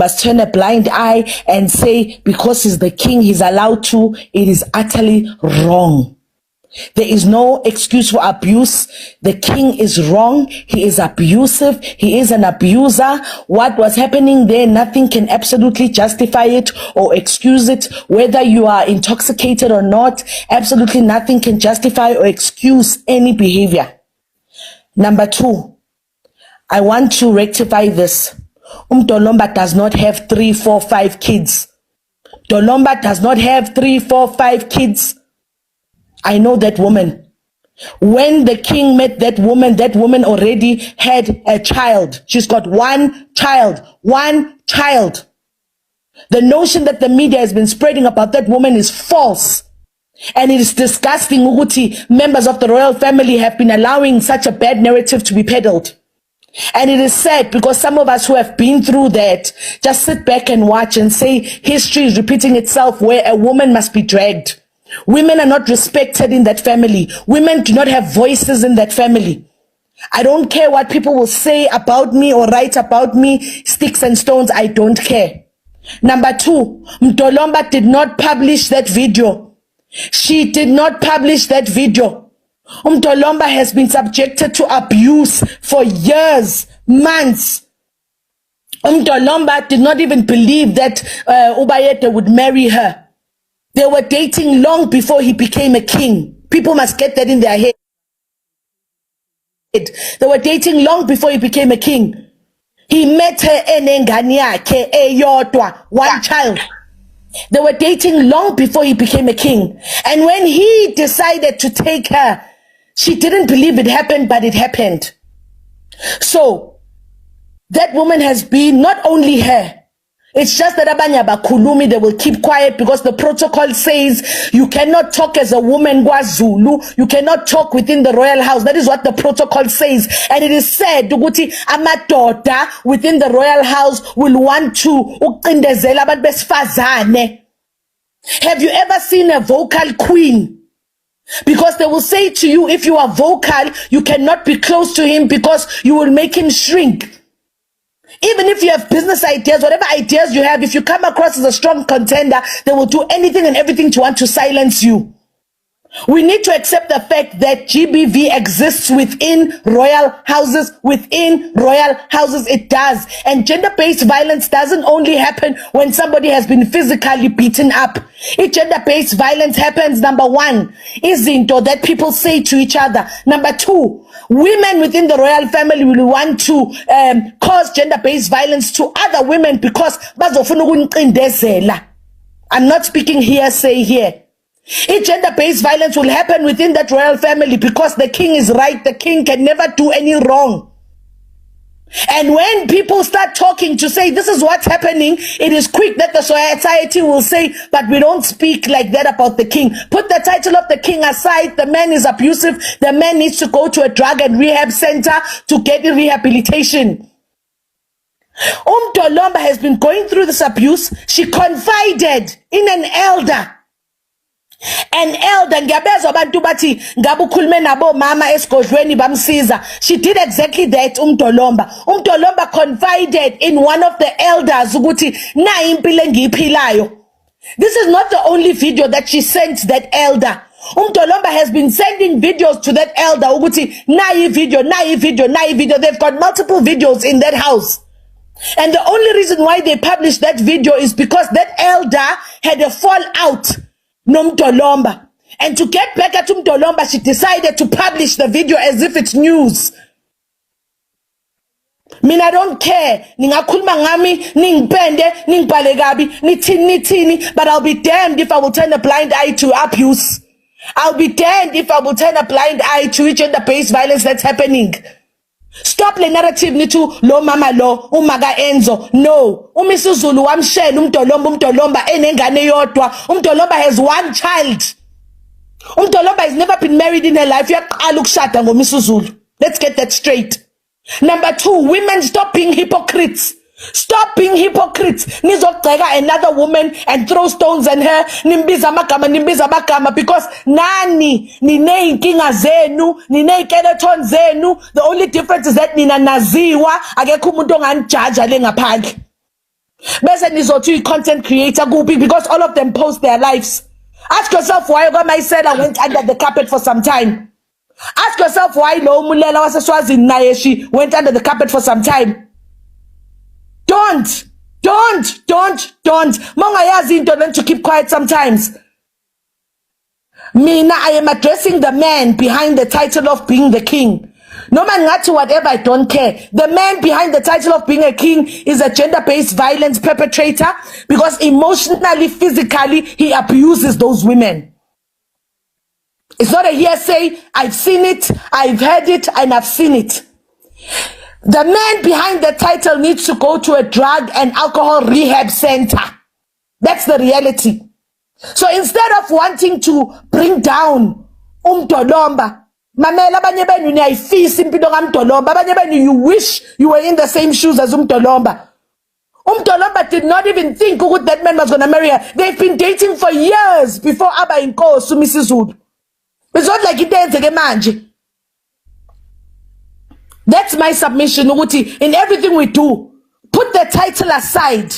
must turn a blind eye and say because he's the king, he's allowed to. It is utterly wrong. There is no excuse for abuse. The king is wrong. He is abusive. He is an abuser. What was happening there, nothing can absolutely justify it or excuse it. Whether you are intoxicated or not, absolutely nothing can justify or excuse any behavior. Number 2, I want to rectify this. Dolomba does not have 3, 4, 5 kids. Dolomba does not have 3, 4, 5 kids. I know that woman. When the king met that woman already had a child. She's got one child. The notion that the media has been spreading about that woman is false. And it is disgusting. Members of the royal family have been allowing such a bad narrative to be peddled. And it is sad because some of us who have been through that just sit back and watch and say history is repeating itself where a woman must be dragged. Women are not respected in that family. Women do not have voices in that family. I don't care what people will say about me or write about me, sticks and stones, I don't care. Number 2, Mdolomba did not publish that video. She did not publish that video. Mdolomba has been subjected to abuse for years, months. Mdolomba did not even believe that Ubayete would marry her. They were dating long before he became a king. People must get that in their head. They were dating long before he became a king. He met her enengane yakhe eyodwa, one child. They were dating long before he became a king. And when he decided to take her, she didn't believe it happened, but it happened. So that woman has been, not only her, it's just that abanye abakhulumi, they will keep quiet because the protocol says you cannot talk as a woman kwaZulu. You cannot talk within the royal house. That is what the protocol says. And it is said ukuthi amadoda within the royal house will want to uqindezela abantu besifazane. Have you ever seen a vocal queen? Because they will say to you, if you are vocal, you cannot be close to him because you will make him shrink. Even if you have business ideas, whatever ideas you have, if you come across as a strong contender, they will do anything and everything to want to silence you. We need to accept the fact that GBV exists within royal houses. It does. And gender-based violence doesn't only happen when somebody has been physically beaten up. If gender-based violence happens, number 1, izinto that people say to each other. Number 2, women within the royal family will want to cause gender-based violence to other women because bazofuna ukuncindezela. I'm not speaking hearsay here. If gender-based violence will happen within that royal family because the king is right, the king can never do any wrong. And when people start talking to say this is what's happening, it is quick that the society will say, but we don't speak like that about the king. Put the title of the king aside. The man is abusive. The man needs to go to a drug and rehab center to get rehabilitation. Dolomba has been going through this abuse. She confided in an elder. Ngiyabezwa abantu bathi ngabe ukhulume nabo mama esigodlweni bamsiza. She did exactly that. Dolomba confided in one of the elders ukuthi na impilo engiyiphilayo. This is not the only video that she sent that elder. Dolomba has been sending videos to that elder ukuthi na video. They've got multiple videos in that house. And the only reason why they published that video is because that elder had a fallout Dolomba. And to get back at Dolomba, she decided to publish the video as if it's news. I don't care. Ningakhuluma ngami, ningipende, ningibhale kabi, nithini, but I'll be damned if I will turn a blind eye to abuse. I'll be damned if I will turn a blind eye to gender-based violence that's happening. Stop the narrative nitu lo mama lo umaga Enzo. No. Umisuzulu wamshela Dolomba enengane yodwa. Dolomba has one child. Dolomba has never been married in her life. Uyaqala ukushada ngoMisuzulu. Let's get that straight. Number 2, women, stop being hypocrites. Stop being hypocrites. Nizogceka another woman and throw stones at her. Nimbiza magama because nani nineyinkinga zenu, nineyikeleton zenu. The only difference is that nina naziwa akekho umuntu onganijaja le ngaphandle. Bese nizothi content creator kuphi, because all of them post their lives. Ask yourself why Myself went under the carpet for some time. Ask yourself why lo Mulela waseSwazini naye she went under the carpet for some time. Don't. Mongayazi into then to keep quiet sometimes. Mina, I am addressing the man behind the title of being the king. No man got to whatever, I don't care. The man behind the title of being a king is a gender-based violence perpetrator because emotionally, physically, he abuses those women. It's not a hearsay. I've seen it, I've heard it, and I've seen it. The man behind the title needs to go to a drug and alcohol rehab center. That's the reality. So instead of wanting to bring down Umdolomba, mamela abanye benu niyayifisa impilo kaMdolomba, abanye benu you wish you were in the same shoes as Umdolomba. Umdolomba did not even think that man was going to marry her. They've been dating for years before Aba Inkosi Mrs. Zulu. It's not like it enzeke manje. That's my submission, Uguti. In everything we do, put the title aside.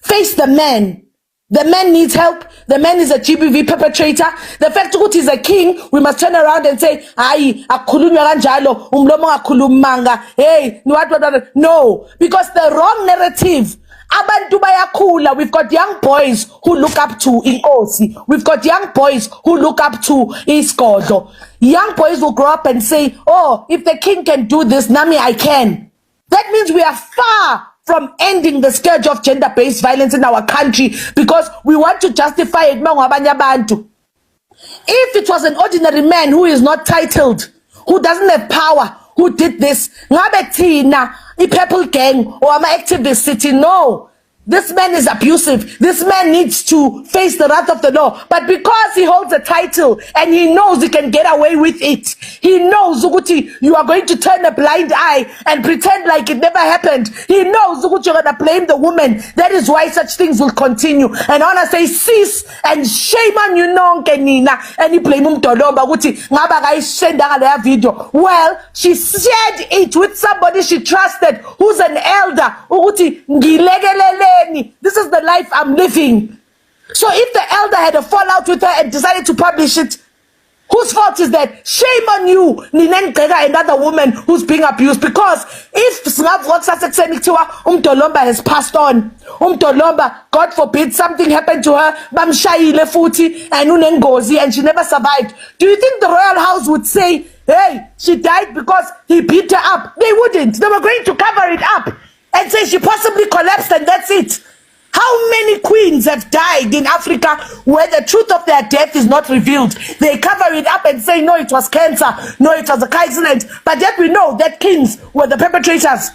Face the man. The man needs help. The man is a GBV perpetrator. The fact that he's a king, we must turn around and say, "Ayi, akhulunywa kanjalo, umlomo akhulumanga." Hey, no, because the wrong narrative. Abantu bayakhula. We've got young boys who look up to Inkosi. We've got young boys who look up to Iskodo. Young boys will grow up and say, "Oh, if the king can do this, Nami, I can." That means we are far from ending the scourge of gender-based violence in our country because we want to justify it. If it was an ordinary man who is not titled, who doesn't have power, who did this, ngabe thina iPurple Gang or ama activist city, no. This man is abusive. This man needs to face the wrath of the law. But because he holds a title and he knows he can get away with it, he knows, Uguti, you are going to turn a blind eye and pretend like it never happened. He knows, Uguti, you're going to blame the woman. That is why such things will continue. And I want to say, cease and shame on you, Nonke Nina. And you blame Umdolomba, Uguti, ngaba kayishenda ngale video. Well, she shared it with somebody she trusted, who's an elder. Uguti, ngilegelele. This is the life I'm living. So if the elder had a fallout with her and decided to publish it, whose fault is that? Shame on you, another woman who's being abused. Because if Umdolomba has passed on, Umdolomba, God forbid, something happened to her, bamshayile futhi and unengozi, and she never survived. Do you think the royal house would say, "Hey, she died because he beat her up"? They wouldn't. They were going to cover it up and say she possibly collapsed and that's it. How many queens have died in Africa where the truth of their death is not revealed? They cover it up and say, no, it was cancer, no, it was a car accident. But yet we know that kings were the perpetrators.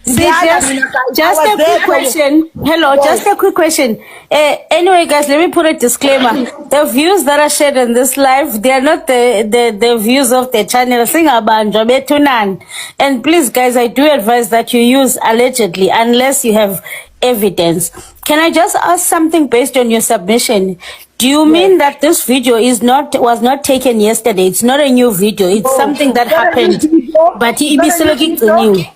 Just a quick question. Hello, just a quick question. Anyway, guys, let me put a disclaimer. The views that are shared in this live, they are not the views of the channel. And please, guys, I do advise that you use allegedly unless you have evidence. Can I just ask something based on your submission? Do you mean that this video was not taken yesterday? It's not a new video. It's something that happened. But he is looking new.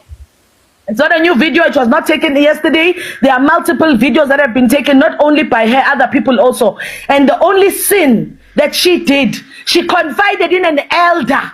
It's not a new video. It was not taken yesterday. There are multiple videos that have been taken, not only by her, other people also. And the only sin that she did, she confided in an elder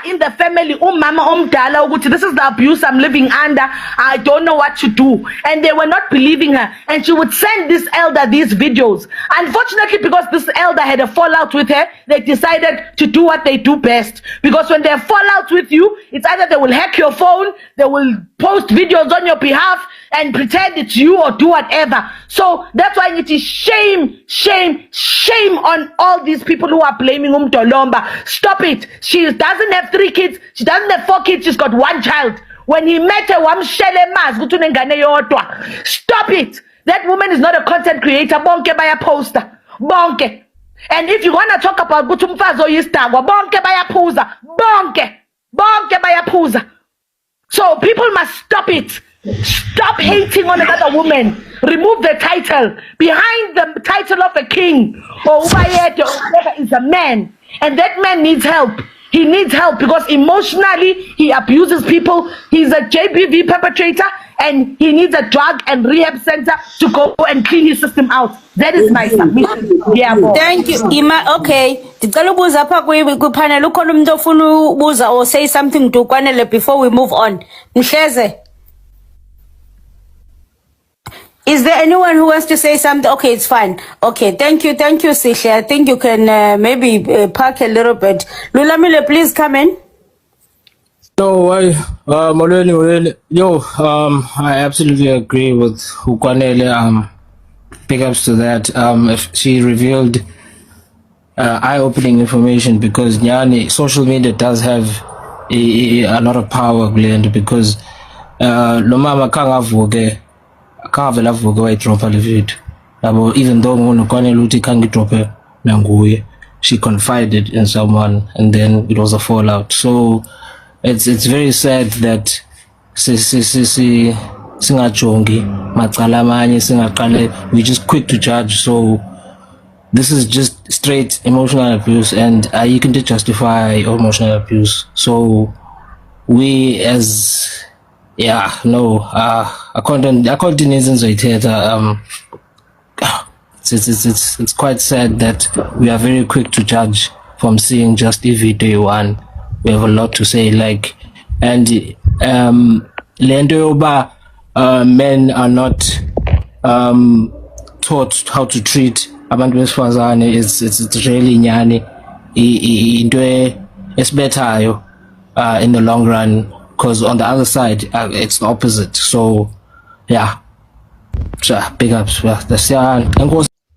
in the family, Mama Omdala, this is the abuse I'm living under. I don't know what to do. And they were not believing her. And she would send this elder these videos. Unfortunately, because this elder had a fallout with her, they decided to do what they do best. Because when they have fallout with you, it's either they will hack your phone, they will post videos on your behalf and pretend it's you or do whatever. So that's why it is shame on all these people who are blaming Umdolomba. Stop it. She doesn't have 3 kids. She doesn't have 4 kids. She's got 1 child. When he met her, stop it. That woman is not a content creator. Bonke by a poster. Bonke. And if you want to talk about Gutumfazo Yistagwa, bonke by a poser. Bonke by a poser. So people must stop it. Stop hating on another woman. Remove the title. Behind the title of a king or Ubayete or whatever is a man. And that man needs help. He needs help because emotionally he abuses people. He's a JBV perpetrator and he needs a drug and rehab center to go and clean his system out. That is my submission. Yeah, Thank you, Ima. Okay. Ndicela ubuza apha kwipanel ukhona umuntu ofuna ubuza or say something to Kwanele before we move on. Mhleze. Is there anyone who wants to say something? Okay, it's fine. Okay, thank you, Sihle. I think you can maybe park a little bit. Lulamile, please come in. No, Molweni, yo, I absolutely agree with Ukwanele. Big ups to that. If she revealed eye-opening information, because Nyani, social media does have a lot of power, Glenn, because Lomama kangavuke wayidropa le video. Yabo, even though Ukwanele uthi kangidrope nanguye, she confided in someone and then it was a fallout. So it's very sad that singajongi macala amanye singaqale, we just quick to judge. So this is just straight emotional abuse, and you can justify emotional abuse. So we as according to it's quite sad that we are very quick to judge from seeing just video one. We have a lot to say, like, and Lendoba men are not taught how to treat abantu besifazane. It's really nyani into esibethayo in the long run, because on the other side it's the opposite. So yeah, big ups. That's